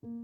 When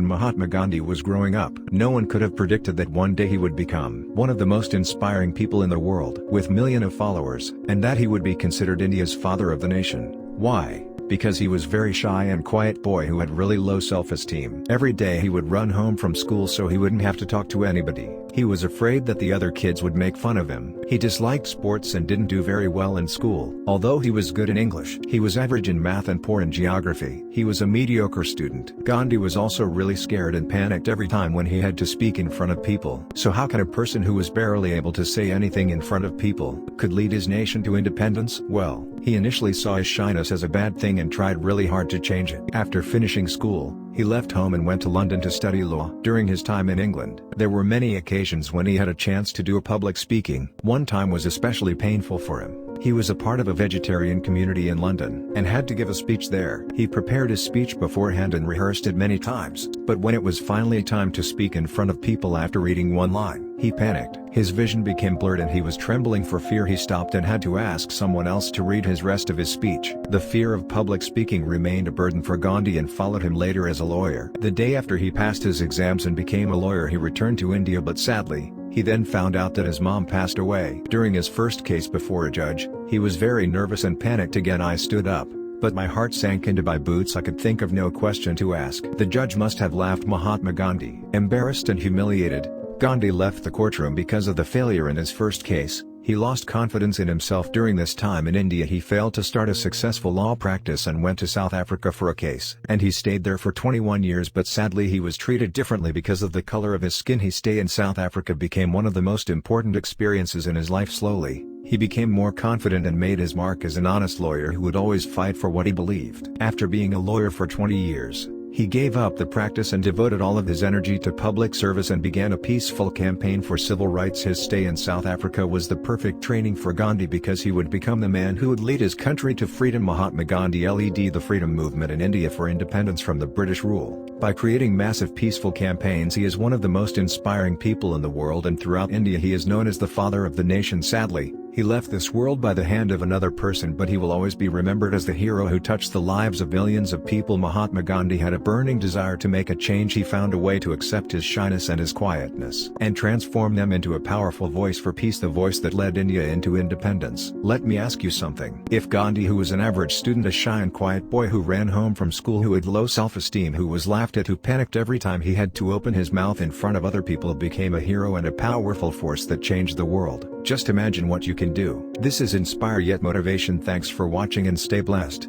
Mahatma Gandhi was growing up, no one could have predicted that one day he would become one of the most inspiring people in the world with millions of followers, and that he would be considered India's father of the nation. Why? Because he was very shy and quiet boy who had really low self-esteem. Every day he would run home from school so he wouldn't have to talk to anybody. He was afraid that the other kids would make fun of him. He disliked sports and didn't do very well in school. Although he was good in English, he was average in math and poor in geography. He was a mediocre student. Gandhi was also really scared and panicked every time when he had to speak in front of people. So how can a person who was barely able to say anything in front of people could lead his nation to independence? Well, he initially saw his shyness as a bad thing and tried really hard to change it. After finishing school, he left home and went to London to study law. During his time in England, there were many occasions when he had a chance to do a public speaking. One time was especially painful for him. He was a part of a vegetarian community in London and had to give a speech there. He prepared his speech beforehand and rehearsed it many times, but when it was finally time to speak in front of people after reading one line, he panicked. His vision became blurred and he was trembling for fear. He stopped and had to ask someone else to read his rest of his speech. The fear of public speaking remained a burden for Gandhi and followed him later as a lawyer. The day after he passed his exams and became a lawyer, he returned to India, but sadly, he then found out that his mom passed away. During his first case before a judge, he was very nervous and panicked again. I stood up, but my heart sank into my boots. I could think of no question to ask. The judge must have laughed. Mahatma Gandhi. Embarrassed and humiliated, Gandhi left the courtroom because of the failure in his first case. He lost confidence in himself. During this time in India, he failed to start a successful law practice and went to South Africa for a case. And he stayed there for 21 years, but sadly he was treated differently because of the color of his skin. His stay in South Africa became one of the most important experiences in his life. Slowly, he became more confident and made his mark as an honest lawyer who would always fight for what he believed. After being a lawyer for 20 years, he gave up the practice and devoted all of his energy to public service and began a peaceful campaign for civil rights. His stay in South Africa was the perfect training for Gandhi because he would become the man who would lead his country to freedom. Mahatma Gandhi led the freedom movement in India for independence from the British rule. By creating massive peaceful campaigns, he is one of the most inspiring people in the world, and throughout India he is known as the father of the nation. Sadly, he left this world by the hand of another person, but he will always be remembered as the hero who touched the lives of millions of people. Mahatma Gandhi had a burning desire to make a change. He found a way to accept his shyness and his quietness and transform them into a powerful voice for peace, the voice that led India into independence. Let me ask you something. If Gandhi, who was an average student, a shy and quiet boy who ran home from school, who had low self-esteem, who was laughed at, who panicked every time he had to open his mouth in front of other people, became a hero and a powerful force that changed the world, just imagine what you can do. This is Inspire Yet Motivation. Thanks for watching and stay blessed.